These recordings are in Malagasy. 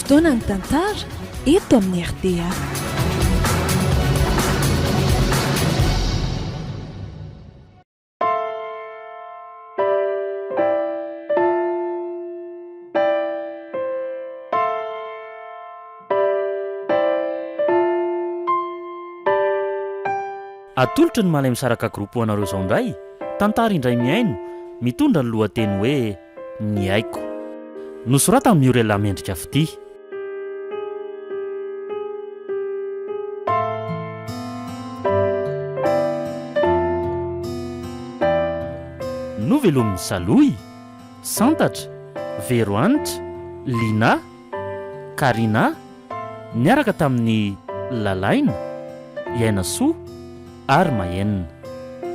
fotoana ny tantara eto amin'ny RDA. atolotry ny malay misaraka groupe anareo izao indray tantara indray miaino mitondra ny lohateny hoe ny haiko nosorata amin'ny Murela Mendrika Fity. Novelomin'ny Saloy, Santatra, Veroanitra, Lina, Karina niaraka tamin'ny Lalaina, Iainasoa ary Mahenina.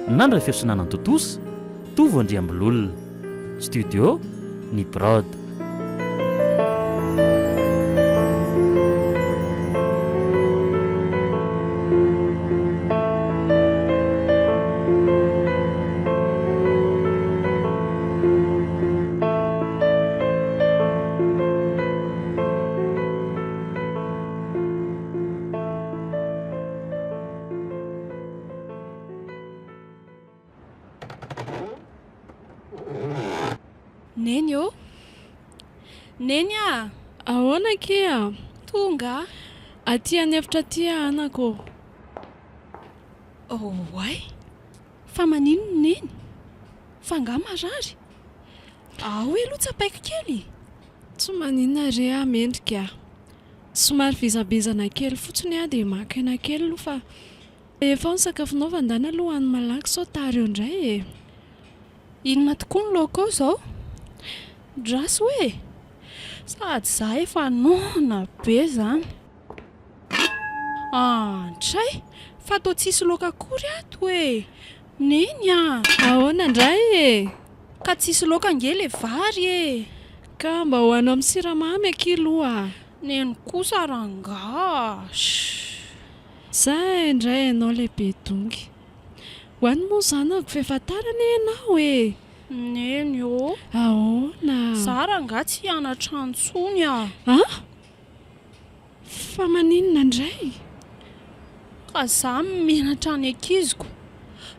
Nandray fiasanana Totosa, Tovo Andriambololona. Studio ny Brod. Neny ô? Neny a? Ahoana kea? Tonga? Aty any efitra aty anako. Oay, fa manino neny? Fa nga marary? Hoe aloha tsapaika kely? Tsy maninona re Mendrika. Somary vizabizana kely fotsiny dia maka ena kely aloha fa efa ny sakafonao vandana aloha any malaky sao tary eo indray e. Inona tokoa ny loko zao? Drasy hoe sady za efa nona be zany. Tray fa tô tsisy loka akory ato hoe neny a? Ahoana indray e? Ka tsisy loka ngely vary e? Ka mba hoanao amin'ny siramamy akilo a. Neny kosa ranga. Za indray ianao lehibe dongy. Hoany moa zanako fefatarana ianao e. Neny ô? Ahoana? Zara nga tsy hianatra antsony a. Fa maninona indray? Ka za mianatra ny akiziko.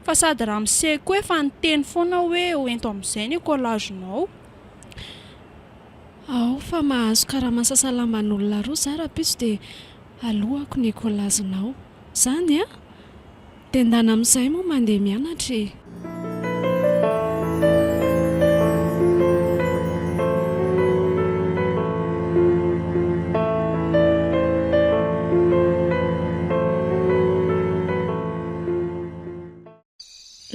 Fa sady raha miseko hoe fa niteny foana hoe hoento amin'izay ny kolazinao. Fa mahazo karaha-mahasasalaman'olona roa za raha piso dia alohako ny kolazinao. Zany a? Dia ndana amin'izay moa mandeha mianatra e.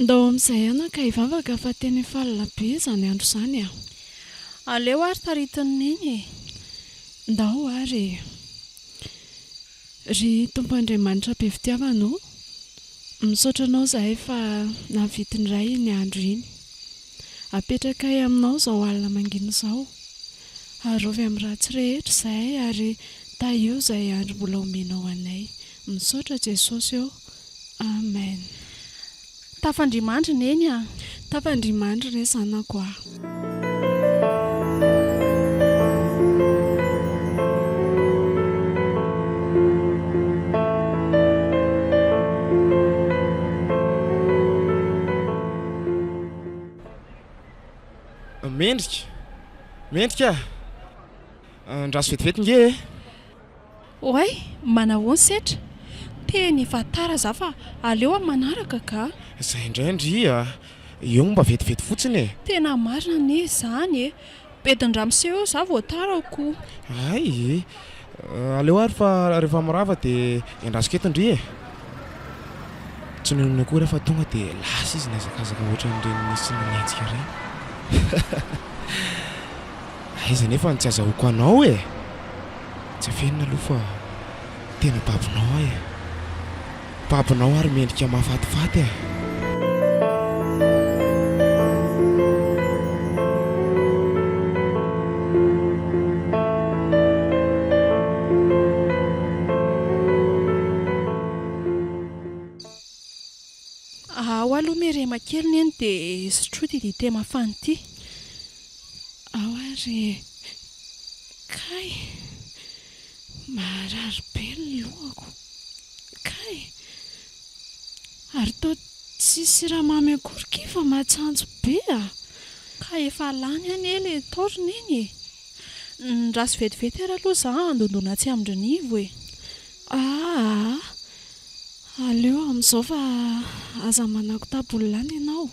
Ndao amin'izay anaka hivavaka fa tena efa alina be izany andro izany a. Aleo ary taritiny neny e. Ndao ary. Ry Tompoandriamanitra be fitiavanao, misaotra anao zahay fa nahavitiny iray ny andro iny. Apetraka aminao izao alina mangina izao. Arovy amin'ny ratsy rehetra zahay ary taio izay andro mbola omenao anay. Misaotra Jesosy eo. Amen. Tafandrimandry neny a? Tafandrimandry re zanako a. Mendrika andraso vetivety nge. Oay, manahoana setra? Teny efa tara za fa aleo amin'ny manaraka ka. Zay indray eo mba vetivety fotsiny e. Tena marina ne zany e. Bedin-dramoseo za vao tarako. Ay, aleo ary fa rehefa mirava dia andrasoko eto ndry e. Tsy nonona koa rehefa tonga dia lasa izy nazakazaka ohatran'ireny sy nanenjika ireny. Aiza nefa tsy azahoako anao e. Tsy afenina aloha fa tena babinao e. Babinao ary Mendrika mahafatifaty e. Aloha merema kely neny dia sotroty dite mafany ity. Ary kay Marary be ny lohako. Kay. Ary toa tsy siramamy akory kifa matsanjo be Ka efa lany any ele taorina iny Ndraso vetivety ara aloha za andondona tsy amindrinivo e. Aleo amin'izao fa aza manako tabolany ianao.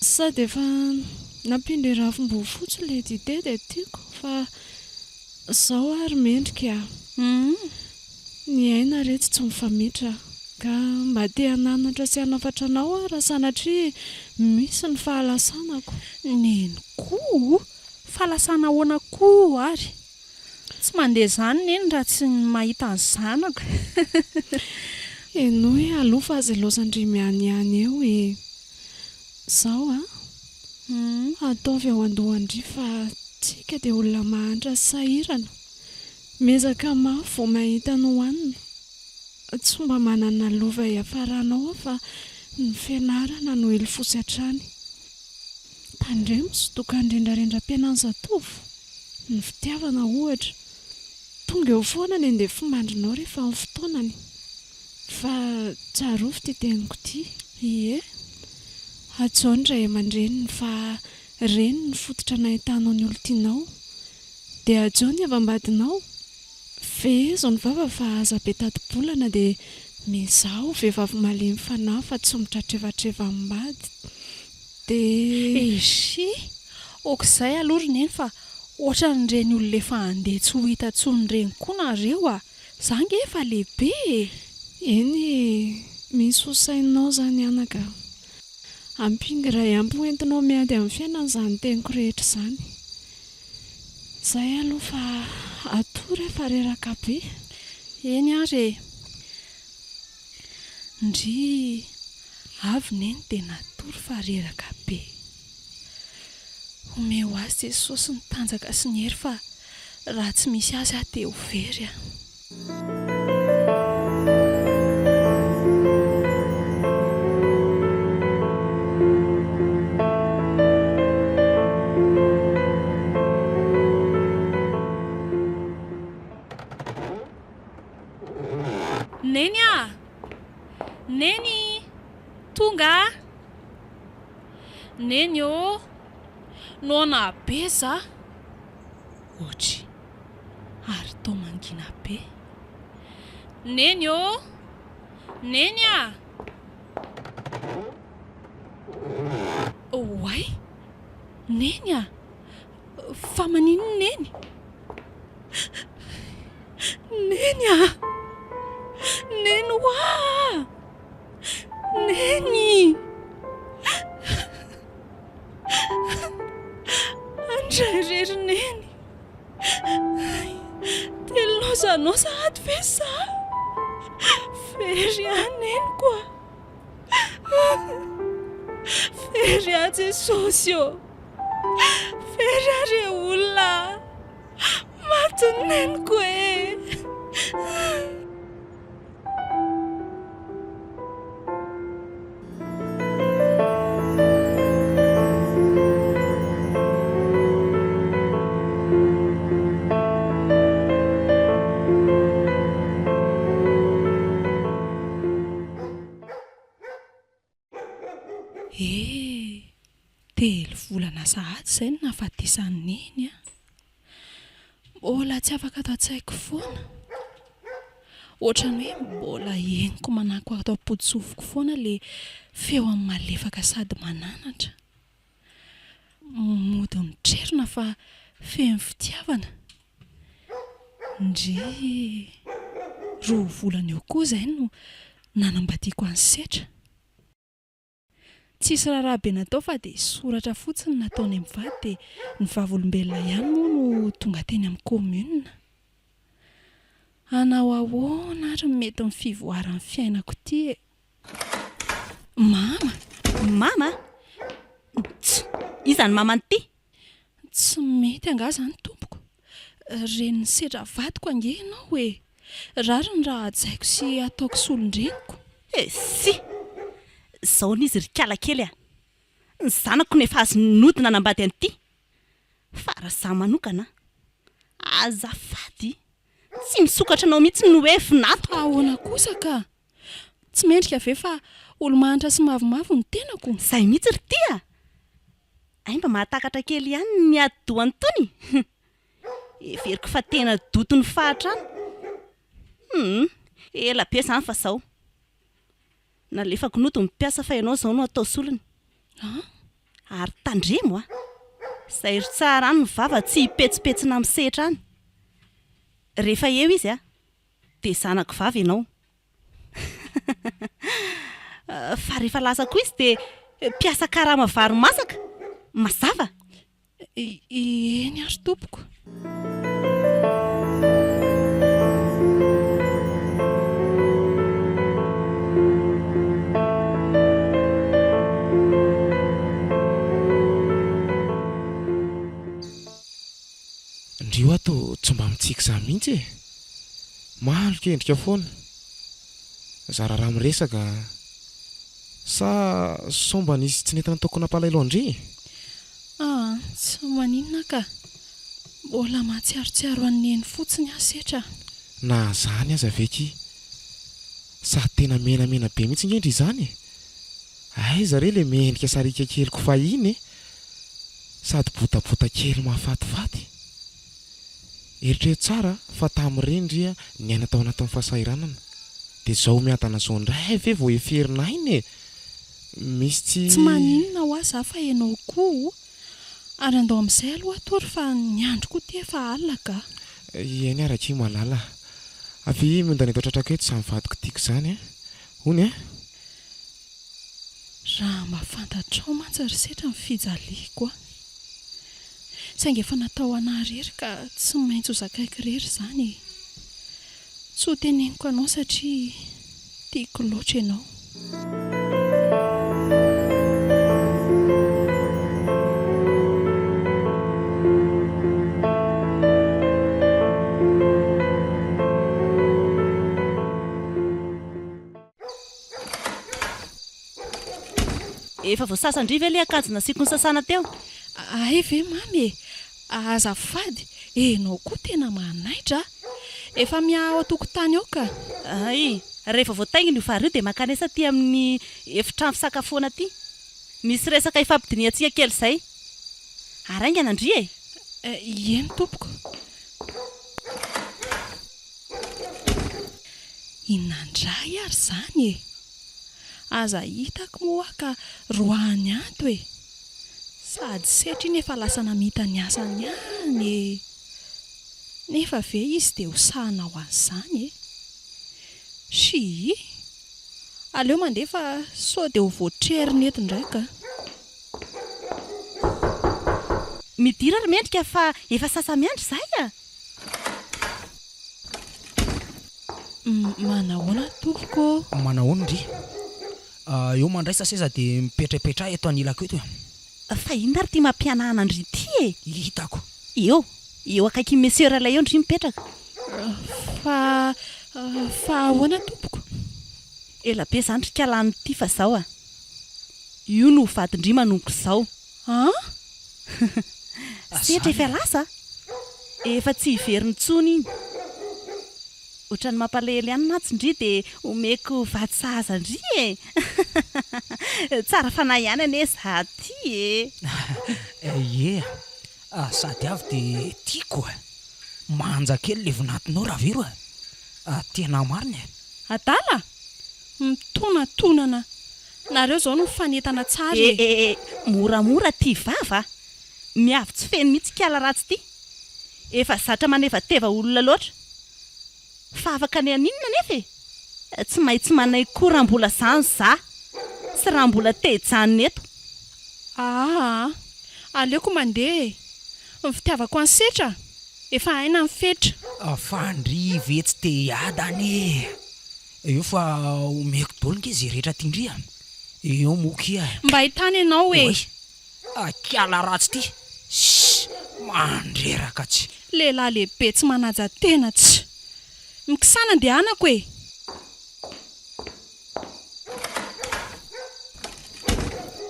Sady efa nampindry ravim-boafotsy ilay dite dia tiako fa izao ary mendrika. Ny aina rehetra tsy mifamitra ka mba te hananatra sy hanafatra anao raha sanatria misy ny fahalasanako. Neny koa fahalasana ahoana koa ary tsy mandeha zany neny raha tsy mahita ny zanako. Eno hoe aloha fa aza losan-drimianiany eo e. Izao ataovy ao andohan-dry fa tsika dia olona mahantra sy sahirana. Mezaka mafy vao mahita ny hohanina. Tsy mba manana lova hiafaranao fa ny fianarana no elo fosy hatrany. Tandremo sy tokandrendrarendram-piainan'ny zatovo. Ny fitiavana ohatra. Tonga eo foana ny andeha fimandrinao rehefa amin'ny fotoanany. Fa tsarovy ty teniko ty. Ie. Atao ny ray aman-dreniny fa reny ny fototra nahitanao ny olon-tianao. Dia atao ny avambadinao. Fezo ny vava fa aza be tati-bolana dia mizaho vehivavy malemy fanahy fa tsy mitratrevatreva ambady. Dia okizay aloha neny fa ohatran'ireny olona efa handeha tsy ho hita tsony ireny koa nareo za nge efa lehibe. Eny misy ho sainao zany anaka. Ampinga iray ampy hoentinao miady amin'ny fiainan'izany teniko rehetra izany. Izay aloha fa atory efa reraka be. Eny ary ndry avy neny dia natory fa reraka be. Ome ho azy Jesosy ny tanjaka sy ny hery fa raha tsy misy azy aho dia ho very Neny Neny tonga Neny nona be za Otry ary tao mangina be Neny Neny Oay Neny fa manino Neny Neny Neny wa Neny Andrerirery Neny Telozanao sahady ve za Fery Neny koa Fery Jesosy Fery re olona maty Neniko telo volana sahady izay no nahafatesany Neny mbola tsy afaka atao tsaiko foana ohatrany hoe mbola henoko manako atao potsofoko foana le feo amin'ny malefaka sady mananatra mody mitrerona fa feno fitiavana ndry roa volana eo koa izay no nanambadiako any setra tsisy raha be natao fa dia soratra fotsiny nataony amin'ny vady dia ny vavolombelona ihany moa no tonga teny amin'ny commune. Anao ahoana ary mety ny fivoaran'ny fiainako ty Mama? Iza ny mamany ty? Tsy mety anga zany tompoko. Reniny sedra vadiko ange ianao hoe. Rary ny raha hajaiko sy ataoko solondreniko. Si! Izao n'izy rikala kely ny zanako nefa azy nodina nambady an'ity. Fa raha za manokana azafady tsy misokatra anao mihitsy no hoe finato. Ahoana kosa ka? Tsy mendrika ve fa olo-manitra sy mavomavo ny tenako? Zay mihitsy ry tia. Ay mba mahatakatra kely ihany ny adoany tony. Everiko fa tena dotony fahatrano. Ela be zany fa zao. Nalefako noto mipiasa fa ianao zao no atao solony. Ary tandremo Zay ry tsara any ny vava tsy hipetsipetsina amin'ny sehatra any. Rehefa eo izy dia zanako vavy ianao. Fa rehefa lasa koa izy dia mpiasa karama vary masaka. Mazava. Eny ary tompoko. Ndrio ato tsy mba mitsika za mihitsy Mahaloka endrika foana. Zarara miresaka sa somba nisy tsy netana tokona palailoandry. Tsy maninona ka. Mbola mahatsiarotsiaro an'eny fotsiny asetra. Na zany aza veky. Sa tena menamena be mihitsy ngendry izany. Aiza re le mendrika sarika keliko fahiny sady botabota kely mahafatifaty. Eritreritra tsara fa tamin'irendry ny aina tao anatin'ny fahasahiranana. Dia zao miadana zao indray ve vao eferina iny misy tsy maninona ho aza fa ianao koa. Ary andao amin'izay aloha atory fa ny andro koa ty efa alina ka. Eny araka io malala. Avy monda ny eto tratrako eto samy vadiko tiako zany Hony Raha mba fantatrao mantsy ry setra ny fijaliako saingy efa natao anahy rery ka tsy maintsy ho zakaiko rery zany. Tsy ho teneniko anao satria tiako loatra ianao. Efa voasasandriva le akanjo nasiako ny sasana teo. Ay ve mamy azafady enao koa tena manaitra. Efa miao atokotany ao ka. Ay, rehefa voataingina io vary io dia makanesa aty amin'ny efitrano fisakafoana aty. Misy resaka ifampidiniantsika kely izay. Araingana Andry Eny tompoko. Inandray ary zany aza hitako moa ka roany ato sady setra iny efa lasa namita ny asany any nefa ve izy dia hosahana ho an'izany Sy aleo mandefa sao dia ho voatreriny eto indray ka. Midira ry mendrika fa efa sasa miandry izay Manahoana tompoko? Manahoana Ndry? Eo mandraisa seza dia mipetrapetra eto anilako eto Fa inona ary tia mampianahana Andry ity hitako. Eo akaiky mesera ilay eo Ndry mipetraka. Fa ahoana tompoko? Ela be zany trikalany ity fa zao io no vadin-Ndry manonko izao. Setra efa lasa efa tsy hiveriny tsony iny. Ohatrany mampalahelo ihany mantsy Ndry dia omeko vady sahaza Ndry Tsara fanahy ihany ane za ty Sady avy dia tiako manja kely le vinatinao raha vero tena marina Adala mitonantonana nareo zao no fanetana tsara moramora ty vava miavy tsy feno mihitsy kiala ratsy ty. Efa zatra manevateva olona loatra fa afaka ny aninona nefa tsy maintsy manay koa raha mbola zany za sy raha mbola tejaniny eto. Aleoko mandeha ny fitiavako any setra efa haina mifetra. Fa Ndry ve tsy te hiadany eo fa omeko dolonka izy rehetra ty Ndry eo moky mba hitany ianao kiala ratsy ty mandreraka tsy lehilahy lehibe tsy manaja tena tsy mikisana dia anako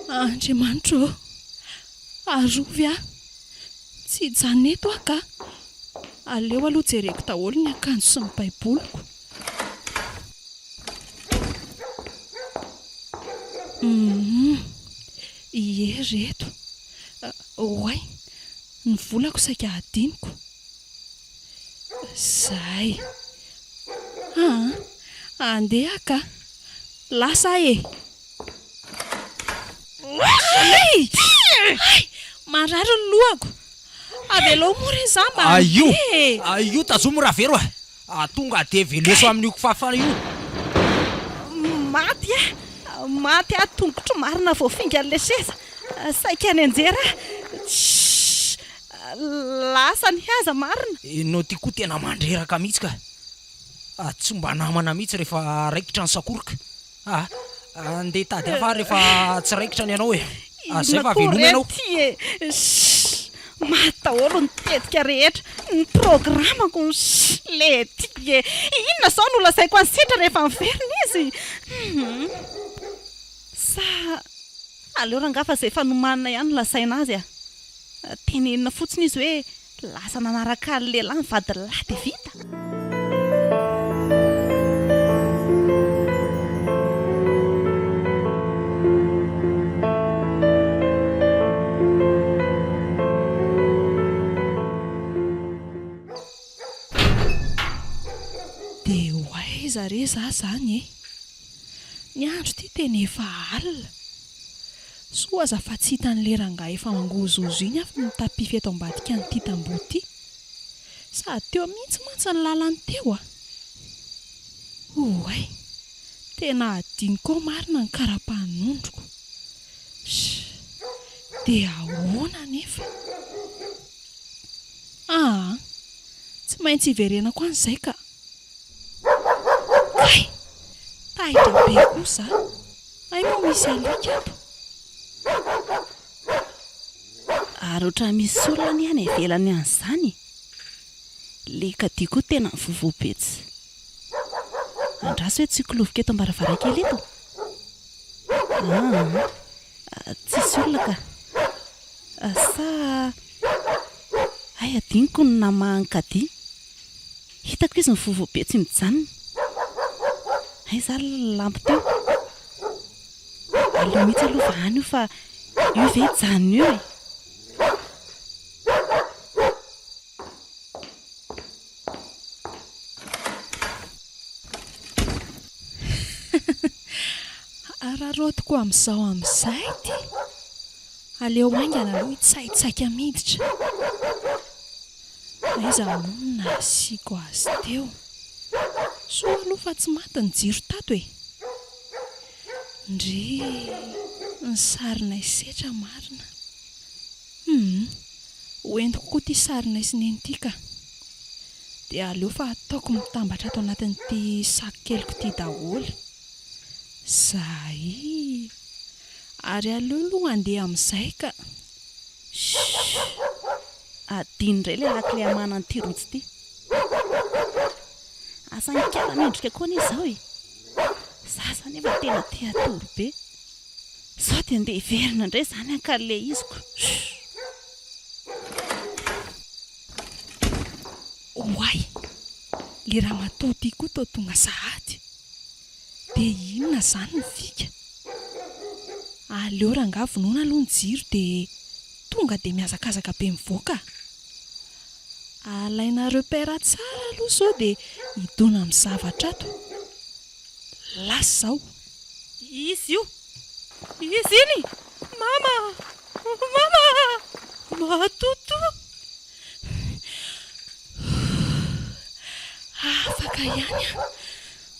Andriamanitro arovy tsy hijanona eto ka aleo aloha jereko daholo ny akanjo sy ny baiboloko. Ie reto. Oay, ny volako saika adiniko. Zay. Andeha ka. Lasa e. Marary ny lohako. Avelo mora izamba. Aio tazomo raha vero tonga de veleso amin'io kifafa io. Maty tongotro marina voafinga an'le seza. Saika any anjera. Lasa ny haza marina. No ty koa tena mandreraka mihitsy ka. Tsy mba namana mihitsy rehefa raikitra ny sakoroka. Andeha tady afa rehefa tsy raikitra ny ianao e. Zay fa veloma ianao. Mataolo ny tetika rehetra. Ny programako le ty e. Inona zao no lazaiko any sitra rehefa miverina izy. Aleo rangafa zay efa nomanina ihany lasaina azy tenenina fotsiny izy hoe lasa nanaraka ny lehilahy mivady lahy dia vita. Dia hoaiza re za zany e. Ny andro ty tena efa alina. Soa aza fa tsy hitan'le rangahy efa mangozozo iny afa mitapify eto ambadika an'ity tamboho ity. Sady teo mihitsy mantsy ny lalany teo Oay, tena adiniko marina ny karapanondroko. Dia ahoana nefa? Tsy maintsy hiverenako an'izay ka. Tahitra be kosa. Ay moa misy alika ato. Ary ohatran'ny misy olona ny any ivelany an'izany. Le kadiko tena vovobetsy. Andraso hoe tsy kilovika eto am-baravarakely eto. Tsisy olona ka. Ay adiniko ny namahan'ny kady. Hitako izy ny vovobetsy mijanona. Ay zary lampy teo. Aleo mihitsy aloha fa any io fa io ve janona io e. Ararotiko amin'izay ty. Aleo aingana aloha hitsaitsaika miditra. Aiza moa no nasiako azy teo. Soa aloha fa tsy maty ny jiro tato e. Ndry ny sarinay setra marina. Hoentiko koa ty sarinay sineny ty ka. Dia aleo fa ataoko mitambatra ato anatin'ity saky keliko ty daholo. Zay. Ary aleo aloha andeha amin'izay ka. Adino indray ilay lakile amana an'ity rotsy ity. Asa nikala mendrika koa ny izao e. Sasa nefa tena te atoro be. Sao dia andeha hiverina indray izany ankalile iziko. Oay, le raha matody koa tao tonga sahady. Dia inona izany ny fika? Aleo rangaha vonoina aloha ny jiro dia tonga dia mihazakazaka be mivoaka. Alaina repère tsara aloha sao dia hidona amin'ny zavatra ato. Lasa zao. Izy io. Izy iny. Mama. Matoto. Afaka ihany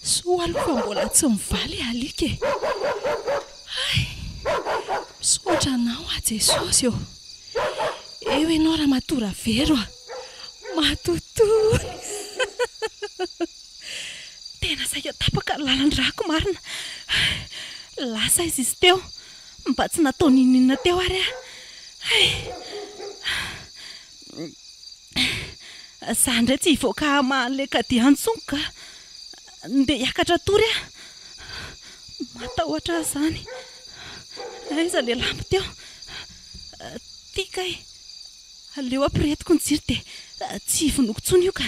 soa aloha fa mbola tsy mivaly alika e. Misaotra anao Jesosy eo. Eo ianao raha matora vero Matoto. Tena saika tapaka lalan-drako marina. Lasa izy teo. Mba tsy natao ninina teo ary Za indray tsy hivoaka mahan'le kady antsongo ka. Ndeha hiakatra tory matahoatra izany. Aiza le lampy teo. Tika aleo ampiretiko ny jiro dia Tsy vonoko tsony io ka.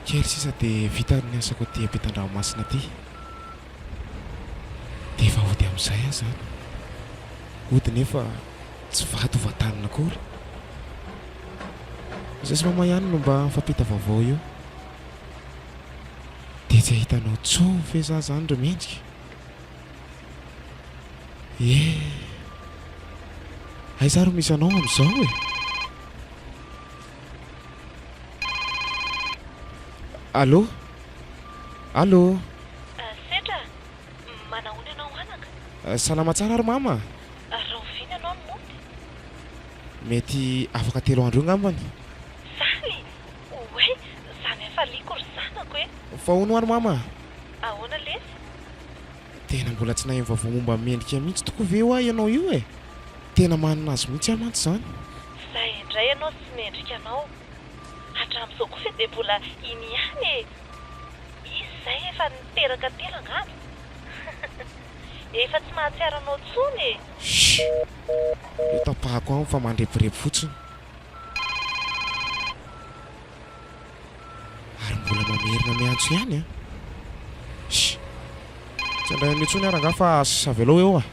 Kely sisa dia vita ny asako aty ampitan-dranomasina aty. Dia efa ody amin'izay ahy zany. Ody nefa tsy vato vatanina akory. Izay sy mama ihany no mba mifampita vaovao io. Dia tsy ahitanao tsony ve za zany ro mendrika. Aiza ro misy anao amin'izao e? Allô? Allô? Sendra, manahoana ianao anaka? Salama tsara ary mama. Rahovina ianao no mody. Mety afaka 3 andro eo ngambany. Zany? Oe, zany efa liako ry zanako e. Fa hono ary mama? Ahoana lesy? Tena mbola tsy nahay vaovao momba mendrika mihitsy tokoa ve ho ahy ianao io e? Tena manana azy mihitsy ahy mantsy zany. Zay indray ianao sy mendrika anao. Hatramin'izao kosa dia mbola iny ihany e. Izy izay efa niteraka telo angamba. Efa tsy mahatsiaro anao tsony e. Io tapahako aminy fa mandreporepy fotsiny. Ary mbola mamerina miantso ihany a. Tsy andray an'io tsony ary angaha fa savelao eo a.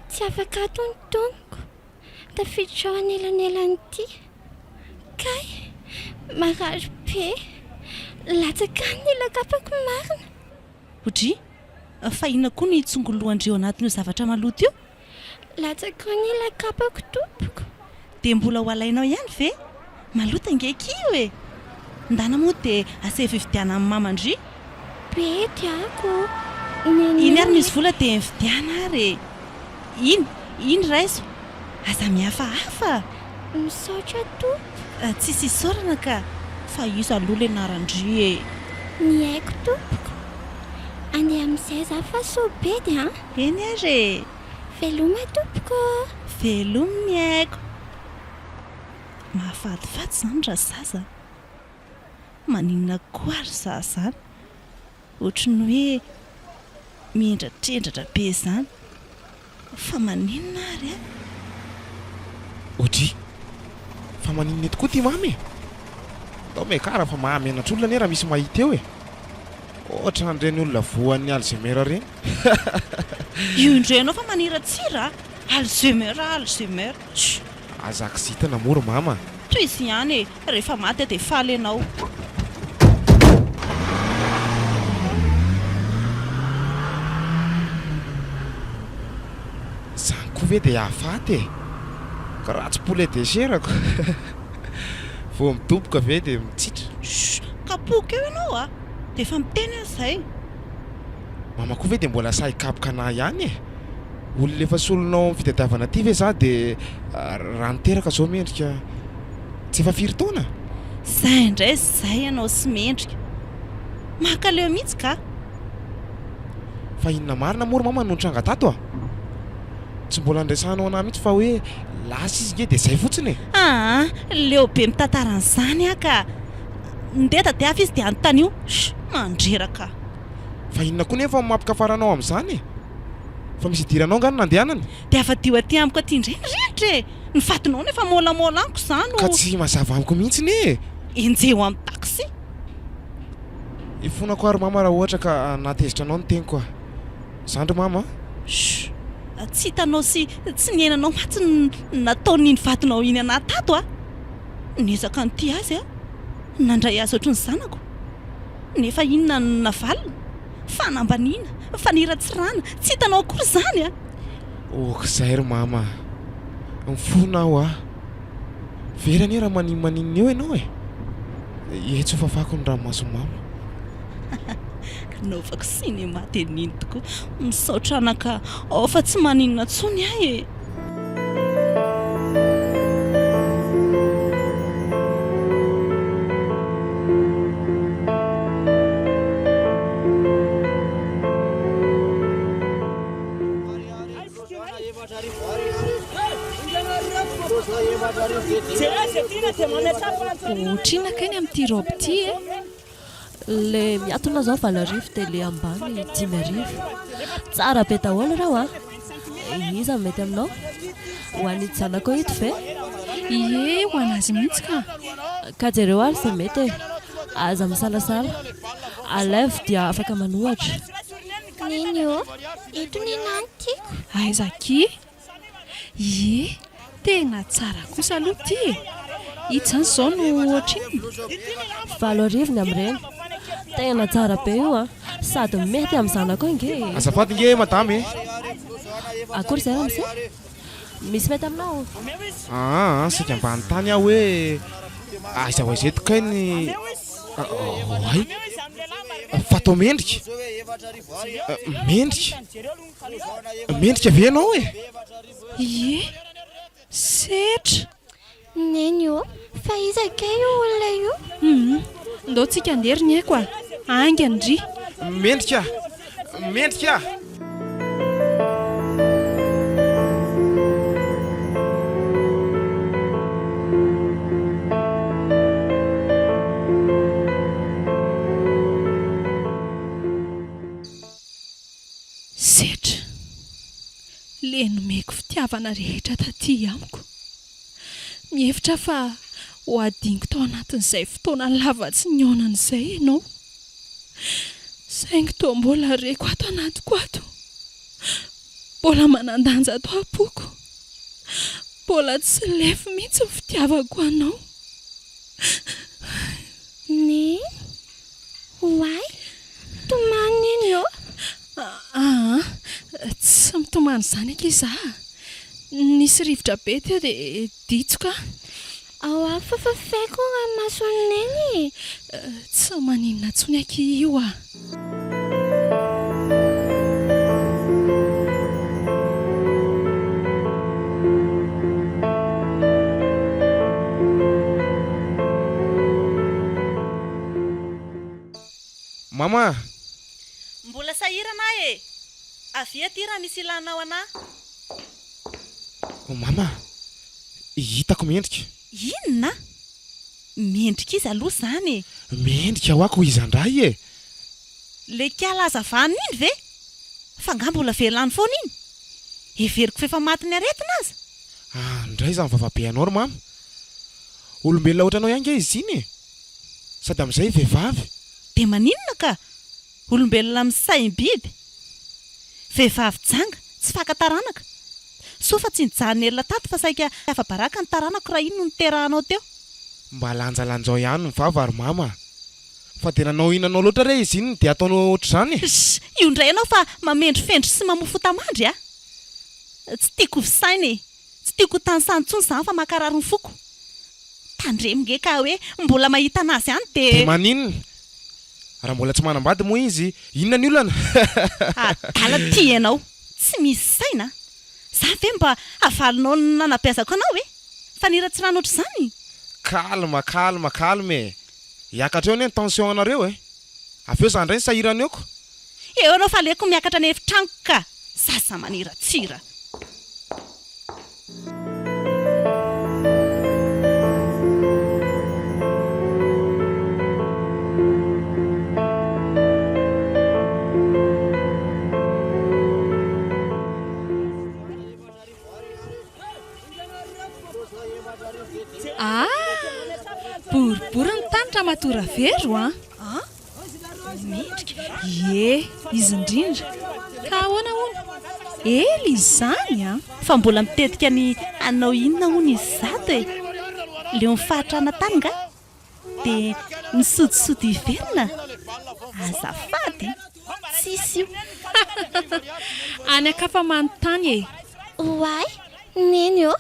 Tsy afaka atontoniko tafiditra ao anelanelanyity. Kay marary be, latsaka ny lakapako marina. Hodry, fa inona koa ny tsongoloandreo anatin'io zavatra maloto io? Latsaka ny lakapako tompoko. Dia mbola ho alainao ihany ve? Maloto angeka io e. Ndana moa dia asea fividiana amin'ny mamandry. Be diako. Iny ary misy vola dia mividiana ary. Iny raiso. Aza mihafahafa. Misaotra tompo. Tsisy isaorana ka. Fa izy aloha le narandry e. Ny haiko tompoko. Andeha amin'izay za fa sobedy ha. Eny ary. Veloma tompoko. Veloma ny haiko. Mahafatifaty zany raha zaza. Maninona koa ary za zany. Ohatran'ny hoe miendratrendratra be zany. Fa maninona ary a? Hodry, fa maninona tokoa ty mamy? Ndao mekara fa mahamenatra olona ne raha misy mahita eo e. Ohatra andreny olona voan'ny Alzheimer reny. Io indray ianao fa maniratsira. Alzheimer. Azakizita na mora mama. Toy izy ihany e. Rehefa maty dia faly ianao. Zany koa ve dia hafaty e. Ka raha tsy poulet de chair-ako. Vao midoboka ve dia mitsitra. Kapoka eo ianao a. Dia efa miteny azy izay. Mama koa ve dia mbola sahy kapoka anahy ihany e. Olona efa solonao fitadiavana aty ve za dia raha niteraka zao mendrika tsy efa 4 taona. Zay indray zay ianao sy mendrika. Makaleo mihitsy ka. Fa inona marina mora mama no tranga tato a. Tsy mbola andraisanao anahy mihitsy fa hoe lasa izy nge dia zay fotsiny e. Leo be mitantaran'izany ka. Ndeta dia hafa izy dia anontany io. Mandreraka. Fa inona koa nefa mampikafaranao amin'izany e. Fa misy idiranao ngano nandehanany. Dia afa-dio aty amiko aty indrindrindra e. Ny fatinao nefa môlamôla amiko izany. Ka tsy mazava amiko mihitsy ne. Enjeo amin'ny taksi. Ifonako ary mama raha ohatra ka natezitra anao ny teniko a. Zandro mama. Tsy hitanao sy tsy niainanao matsy nataon'iny vatinao iny anahy tato a. Niezaka nyty azy a. Nandray azy ohatry ny zanako. Nefa inona navalina. Fanambaniana, faniratsirana. Tsy hitanao akory izany a. Izay ry mama. Mifona aho a. Verany raha maninona eo ianao e. Etso fafako ny ranomaso mama. Naovako sinema teniny tokoa. Misaotra anaka ao fa tsy maninona tsony ahy e. ohatrina kany amin'ity robe ty e. le miatona zao valarivo dia le ambany 10 tsara be daholo raha iza mety aminao ho an'ity zanako ito ve ie ho anazy mihitsy ka jereo ary izay mety aza misalasala alève dia afaka manohatra neny io eto ny anany tiako aizaky ie tena tsara kosa aloha ty e ito zany zao no ohatrinny 7 ny amin'ireny tena tsara be io sady mety amin'ny zanako inge azafady nge madame akory izay ramse misy mety aminao sika ambany tany aho hoe aiza ho izay tokay ny ay fatao mendrika mendrika ve anao e ie setra neny io fa izakay io olona io ndao tsika andery ny aiko angandry mendrika setra le nomeko fitiavana rehetra taty amiko mihevitra fa ho adiniko tao anatin'izay fotoana lava tsy nionan'izay ianao saingy toa mbola reko ato anatiko ato mbola manandanja ato apoko mbola tsy lefy mihitsy ny fitiavako anao ne hoay tomany iny io tsy mitomany izany aky iza nisy rivotra be teo dia ditsoka ao afafafaiko rahamasoneny tsy maninona ntsony aky io mama mbola sahirana e avy aty raha misy ilanao ana mama hitako mendrika inona mendrika izy aloha izany mendrika ho ako izandray e le kialaza vanina iny ve fa nga mbola velany foana iny everiko fefa matiny aretina aza ndray za mivavabe anao ry mama olombelona ohatranao ihany ke izy iny e sady amin'izay vehivavy dia maninona ka olombelona amin'ny saim-biby vehivavy janga tsy fakataranaka so fa tsy nijanona elona tato fa saika afa-baraka ny taranako raha iny no niterahanao teo mba lanjalanjao ihany ny vava ry mama fa dia nanao inanao loatra re izy iny dia ataonao ohatr'izany io indray ianao fa mamendrifendry sy mamofo tamandry tsy tiako visainy tsy tiako tansany ntsony izany fa makarary ny foko tandreminge ka hoe mbola mahita anazy ihany dia maninona raha mbola tsy manambady moa izy inona ny olana adala ty ianao tsy misy saina za ve mba avalinao nanabeazako anao e fa niratsy rano oatra izany kalme hiakatra eo ny tension anareo e avy eo zandray ny sahirana eoko eo anao fa aleko miakatra ny efitraniko ka zaza maniratsira boribory ny tanitra matora vero mendrika ie izy indrindra ka ahoana hono ely izany fa mbola mitetika ny anao inona hono izy zato e leo mifahatrana tany nga dia nisodisody iverina azafady tsisy io any akafa manontany e hoay neny io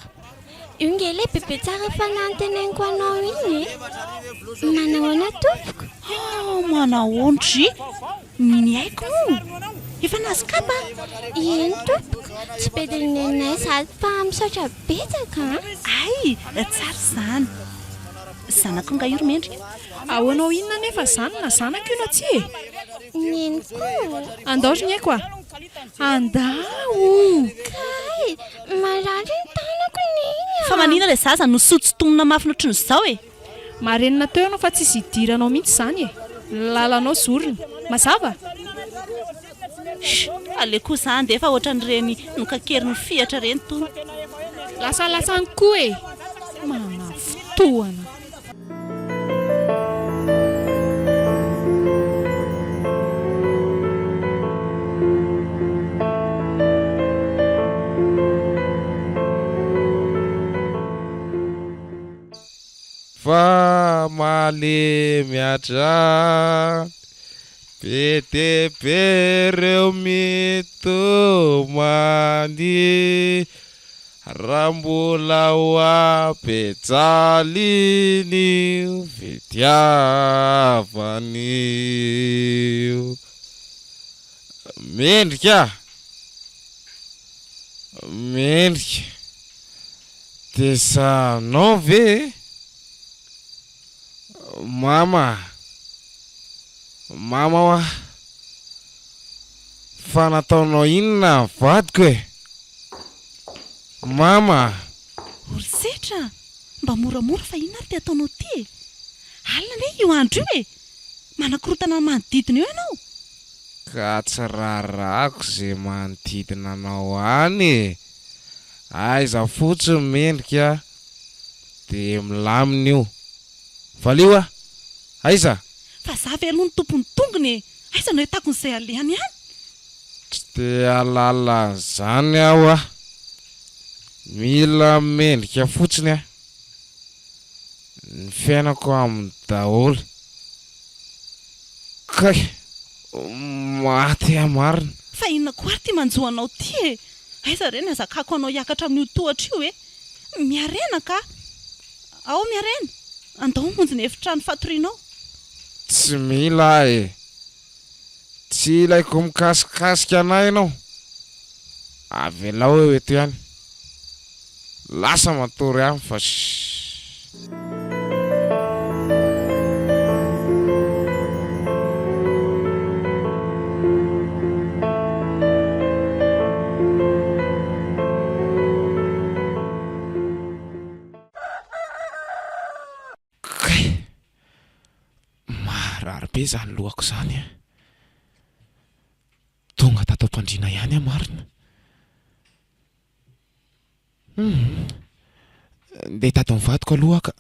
io nge le bebe tsara fa nanteneniko anao iny manahoana tompoko manahoandry niny haiko efa nazokapa eny tompoko tsy bedelinenay sady fa misaotra betsaka ay tsara izany zanako nga io ry mendrika ahoanao inona nefa zany na zanako io na tsy e neny koa andaory ny aiko andao kay marary ny tanako niny fa manina ilay zaza no sotsotomona mafy notrony izao e. marenina teo ianao fa tsisy idiranao mihitsy izany e. Lalanao zorony mazava. Ale koa izany dia efa ohatran'ireny nokakeriny fihatra ireny tony. Lasalasany koa e. Manafitohana. Fa male miatra petepe reo mitomany raha mbola ho apejaliny fitiavany mendrika tesanao ve mama wa fa nataonao inona vadiko e mama. Orisetra mba moramora fa inona ary ty ataonao ty e. Alina ne io andro io e. Manakorotana manodidina eo ianao. Ka tsy rarako zay manodidina anao any. Aiza fotsiny mendrika de milamina io. Valio aiza? Fa za ve aloha ny tompony tongony e. Aiza no hitako n'izay alehany ihany. Tsy de alala zany aho mila mendrika fotsiny ny fiainako amin'ny daholo. Kay maty marina. Fa inona koa ary ty manjoanao ty e. Aiza reny azakako anao hiakatra amin'io tohatra io e. Miarena ka. Ao miarena. Andao monjy ny efitrano fatorianao. Tsy mila e. Tsy ilaiko mikasikasika anay ianao. Avelao eto ihany. Lasa matory ihany fa marary be zany lohako zany tonga tato am-pandriana ihany marina. Ndeha tato mivadiko aloha ka.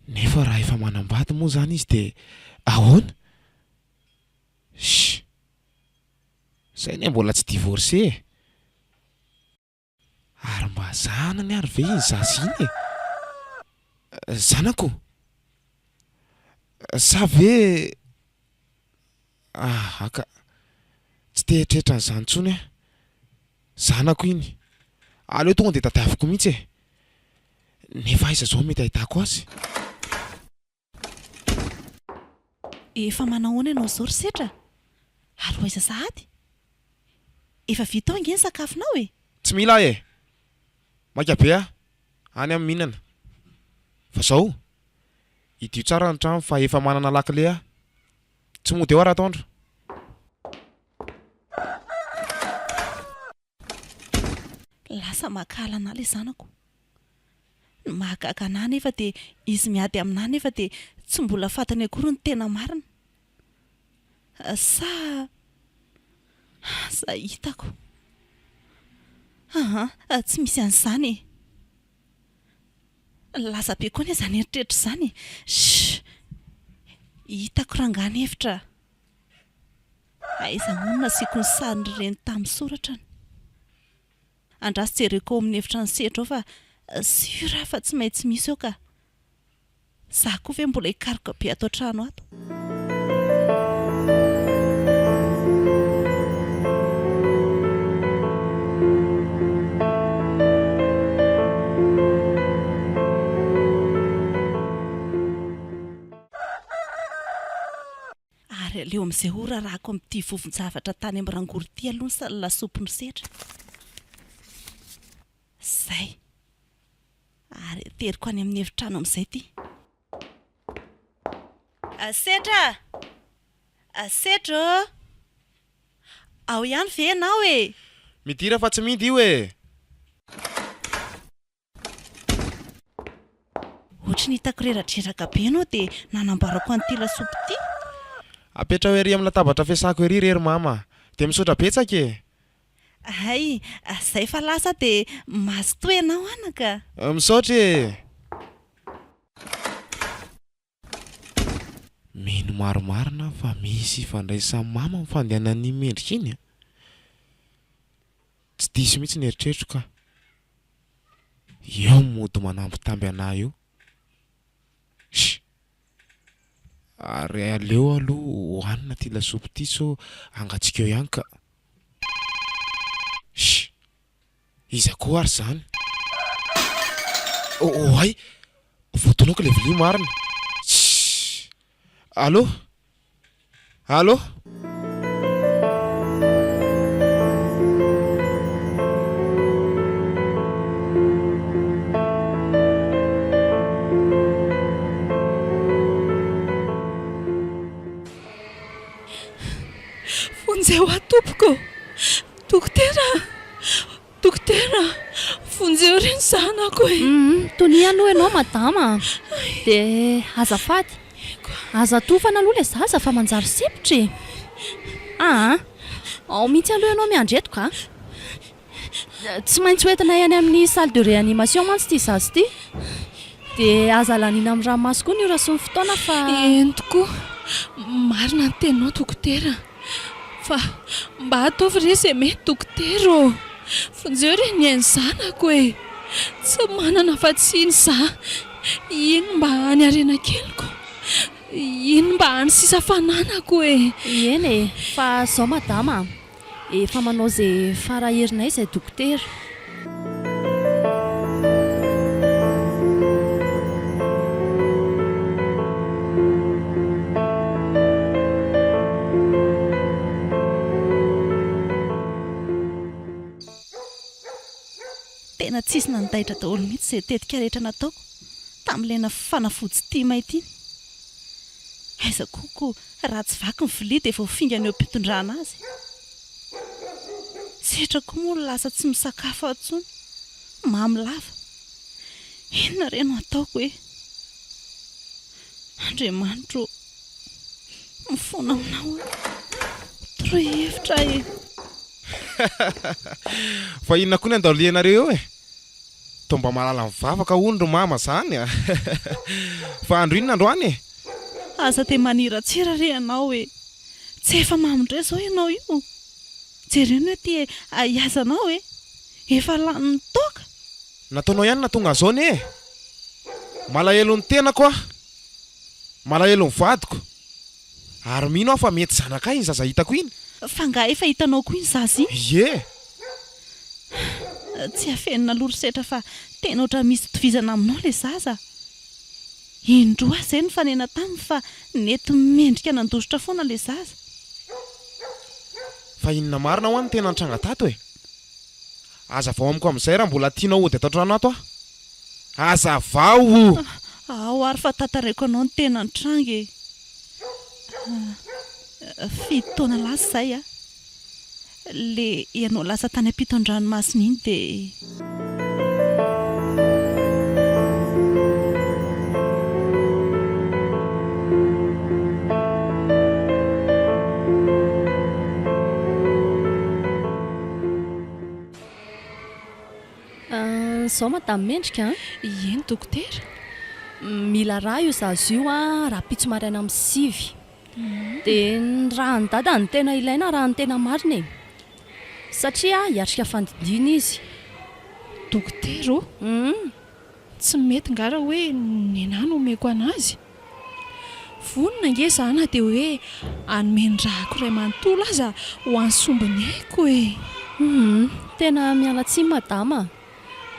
Nefa raha efa manambady moa zany izy de ahoana? Zay ne mbola tsy divorcé e. Ary mba zanany ary ve iny zaza iny e. Zanako sa ve aka tsy tehitrehitra n'izany intsony zanako iny. Aleo tonga de tadiaviko mihitsy e. Nefa aiza zao mety ahitako azy. Efa manahoana ianao zao Risetra? Ary aiza sahady? Efa vita ao ange ny sakafonao e. Tsy mila e. Maika be any amin'ny mihinana. Fa zao idio tsara ny trano fa efa manana lakile tsy mody eo raha ataondro. Lasa makalana le zanako. Mahagaga anahy nefa dia izy miady aminahy nefa dia tsy mbola fantany akory ny tena marina. Sa hitako. Tsy misy an'izany e. Lasa be koa ny izany eritreritra izany. Hitako rangany hevitra. Aiza moa nasiako ny sariny ireny tamin'ny soratrany. Andrasy jereko ao amin'ny efitra ny setra ao fa sy raha fa tsy maintsy misy eo ka. Za koa ve mbola hikaroka be ato an-trano ato. Ary aleo amin'izay ora rahako amin'ity vovon-javatra tany amin'ny rangory ity aloha ny salasopy ny setra. Zay. Ary teriko any amin'ny efitrano amin'izay ty. Setra! Setra! Ao ihany ve ianao e? Midira fa tsy midy io e. ohatra ny hitako reradreraka be ianao dia nanambarako an'ity lasopy ity. Apetra ho ery amin'ny latabatra fiasako ery rery mama, dia misaotra betsaka e. Hay, izay fa lasa dia mazotoa ianao anaka. Misaotra e. Mino maromarina fa misy fandraisan'ny mama mifandehanan'ny mendrika iny. Tsy diso mihitsy ny eritreritro ka. Eo mody manambitamby anahy io. Ary aleo aloha hohanina ty lasopy ity so angatsika eo ihany ka. Iza koa ary zany? Ay, votonoko le vilia marina. Allô? Allô? Fonjeo atompoko. Dokotera, fonjeo reny zanako e. Toniano ianao madama. Dia azafady. Aza tofana aloha le zaza fa manjary sipotra. Ao mihitsy aloha ianao miandreto ka. Tsy maintsy hoentina ihany amin'ny salle de réanimation mantsy ity zaza ity. Dia aza lanina amin'ny ranomasy koa ny ora sy ny fotoana fa Eny tokoa. Marina ny teninao dokotera. Fa mba ataovy re izay mety dokotera. Fonjeo re ny hainy zanako e. Tsy manana fatsiny za. Ino mba any arena keliko. Ino mba any sisa fananako e. eny e, fa zao madama, efa manao izay faraherinay izay dokotera. Tena tsisy nandaitra daholo mihitsy izay tetika rehetra nataoko tamin'ilay fanafody ity mainty iny. Aiza koa raha tsy vaky ny vilia dia efa fingana eo ampitondrana azy. Sehatra koa moa lasa tsy misakafo atsony. Mamy lava. Inona re no ataoko e? Andriamanitro, mifona aminao torohevitra e. Fa inona koa ny andalianareo e? Tomba malala mivavaka ondro mama zany. Fa andro inona androany e? Aza te maniratsira re ianao e. Tsy efa mamindray zao ianao io. Jerena ty aiazanao e. Efa lany toaka. Nataonao ihany na tonga zao ne? Malahelo ny tenako a. Malahelo ny vadiko. Ary mino aho fa mety zanakay iny zaza hitako iny. Fa nga efa hitanao koa iny zaza iny. Ie. Tsy afenina lorosetra fa tena oatra misy tovizana aminao le zaza. Indroa izay ny fanena taminy fa nety mendrika nandositra foana le zaza. Fa inona marina ho any tena nitranga tato e? Aza vao amiko amin'izay raha mbola tianao ody ato an-trano ato a. Aza vao. Ao ary fa tantaraiko anao ny tena nitranga e. Fito taona lasa izay a. Le ianao lasa tany ampiton-dranomasina iny dia Zao madama mendrika. Eny dokotera. Mila raha io zaza io raha pitso maraina amin'ny sivy. Dia ny raha ny dada ny tena ilaina raha ny tena marina e. Satria hiatrika fandidina izy. Dokotera o? Tsy mety ngara hoe nena no omeko anazy. Vonona nge zana dia hoe anomendrahako ray manontolo aza ho ansombiny haiko e. Tena miala tsiny madama.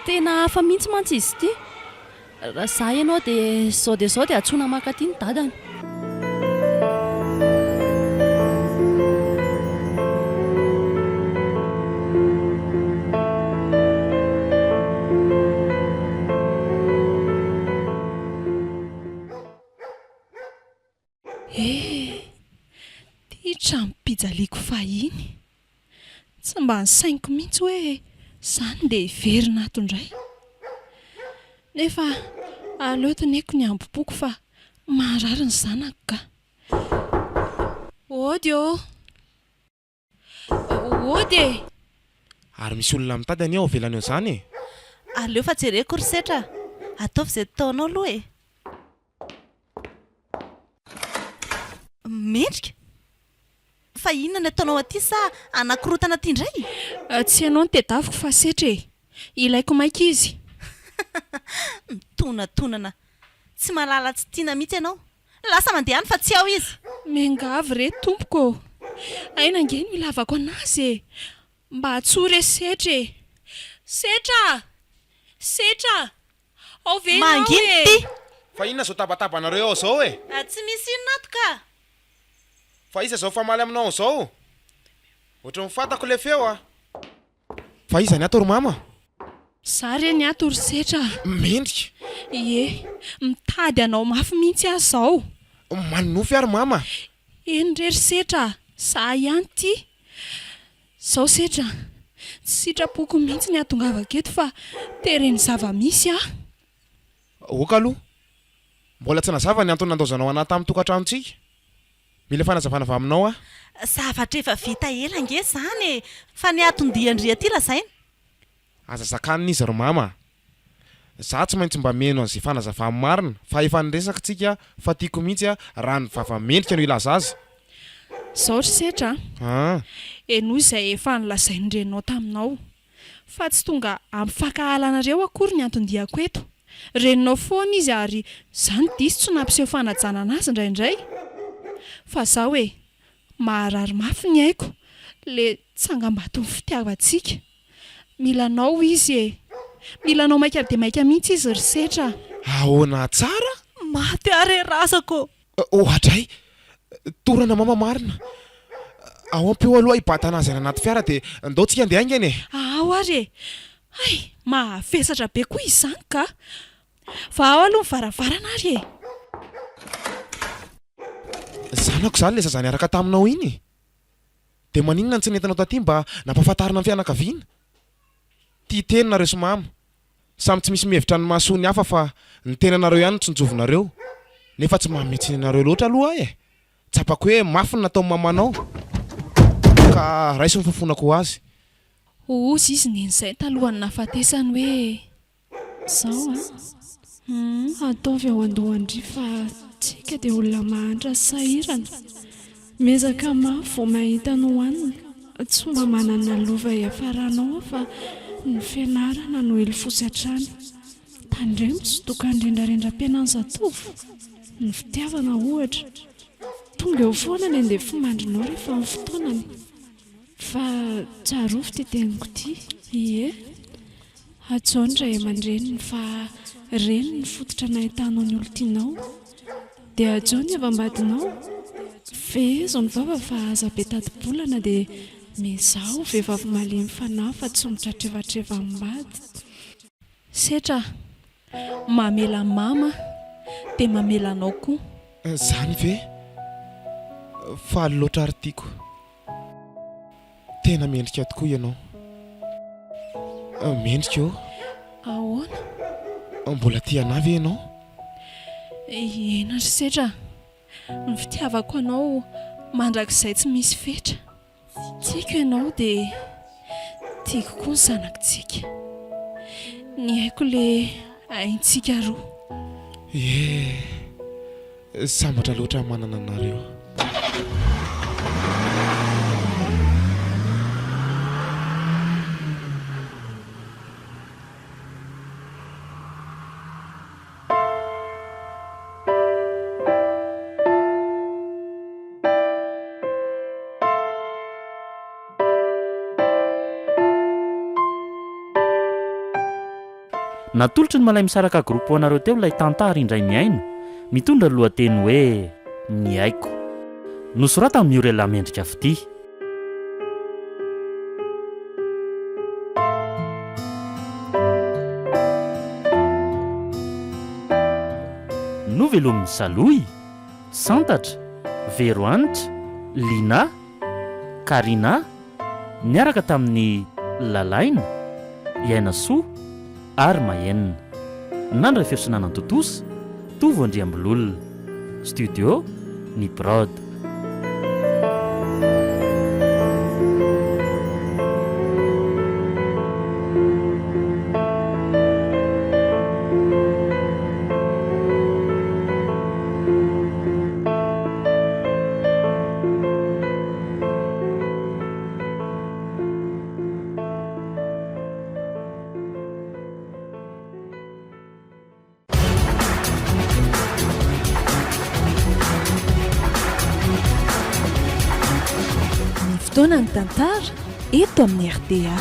Tena hafa mihitsy mantsy izy ity. Raha za ianao dia zao dia atsoina makaty ny dadany. Ty trano-pijaliako fahiny. Tsy mba nisainiko mihitsy hoe zany dia hiverina ato indray. Nefa aleo toneko ny ambopoko fa marary ny zanako ka. Ody ô. Ody e. Ary misy olona mitady any ao avelany eo izany e. Aleo fa jereko ry setra. Ataovy izay taonao aloha e. Mendrika. Fa inona ny ataonao aty sa anakorotana aty indray? Tsy ianao ny tedaviko fa setra e. Ilaiko maika izy. Tonantonana. Tsy malala tsy tiana mihitsy ianao. Lasa mandeha any fa tsy ao izy. Mengavy re tompoko. Aina nge no ilavako anazy e. Mba atsore setra e. Setra! Setra! Ao ve ianao e? Manginy ty! Fa inona zao tabatabanareo ao zao e? Tsy misy inona ato ka. Fa iza zao famaly aminao zao? Ohatry ny fantako le feo a. Fa iza ny ato ry mama? Za re ny ato ry setra. Mendrika. Ie, mitady anao mafy mihitsy aho zao. Maninofy ary mama. Eny re ry setra, za ihany ty. Zao setra, tsy sitrapoko mihitsy ny atongavako eto fa tereny zava-misy ah. Oka aloha. Mbola tsy nazava ny antony nandaozanao anaty amin'ny tokantranontsika. Mila fanazavana avy aminao ah. Zavatra efa vita ela nge zany e. Fa ny atondiandria ty lazaina. Aza zakanina izy ry mama. Za tsy maintsy mba meno an'izay fanazavana marina fa efa niresaka tsika fa tiako mihitsy raha ny vava-mendrika no ilaza azy. Zao ry setra. Eno izay efa nilazainy renao taminao. Fa tsy tonga ampifankahalanareo akory ny antondiako eto. Reninao foana izy ary zany diso tsy nampiseho fanajana anazy indraindray. Fa zao e, maharary mafy ny haiko. Le tsangam-bato ny fitiavantsika. Milanao izy e. Milanao maika dia maika mihitsy izy ry setra. Ahoana tsara? Maty are razako. Ohatray. Torana mama marina. Ao ampeo aloha hibatana azy anaty fiara dia ndao tsika andeha aingana e. Ao ary e. Ay, mahafesatra be koa izany ka. Fa ao aloha ny varavarana ary e. Zanako izany le zazany araka taminao iny. Dia maninona ny tsy nentanao taty mba nampahafantarina ny fianakaviana? Tia teninareo sy mama. Samy tsy misy mihevitra ny mahasoa ny hafa fa ny tenanareo ihany tsy nijovonareo. Nefa tsy mahametsiny anareo loatra aloha e. Tsapako hoe mafy ny natao mamanao. Ka raisy ny fofonako azy. Ozy izy nen'izay talohany nahafatesany hoe zao a. Ataovy ao andohandry fa tsika dia olona mahantra sahirana. Mezaka mafy vao mahita no hoanina. Tsy mba manana lova iafaranao fa ny fianarana no ely fosy hatrany. Tandremo sy toka indrindrarindram-pianany zatovo. Ny fitiavana ohatra. Tonga eo foana ny andeha fomandrinao rehefa amin'ny fotoanany. Fa tsarovy titeniko ty. Ie. Atsao ny ray aman-dreniny fa reny ny fototra nahitanao ny olontianao. Dia atsao ny avambadinao. Fezo ny vava fa aza be tadi-bolana dia mizao vehivavy malemy fanahy fa tsy mitratrevatreva ambady. Setra, mamela mama dia mamela anao koa. Zany ve? Faly loatra ary tiako. Tena mendrika tokoa ianao. Mendrika eo. Ahoana? Mbola tia anahy ve ianao? Ena ry setra. Ny fitiavako anao mandrakizay tsy misy fetra. Tiako ianao dia tiako koa ny zanakitsika. Ny haiko le aintsika roa. Sambatra loatra manana anareo. Natolotry ny malay misaraka groupe anareo teo ilay tantara indray miaino mitondra ny lohateny hoe ny haiko. Nosorata amin'ny Murella Mendrika Fity. Novelomin'ny Saloy, Santatra, Veroanitra, Lina, Karina, niaraka tamin'ny Lalaina, Iaina Soa ary Mahenina. nandray fiasanana totosa tovo andriambololona studio ny brod. Fotoana ny tantara eto amin'ny RDA.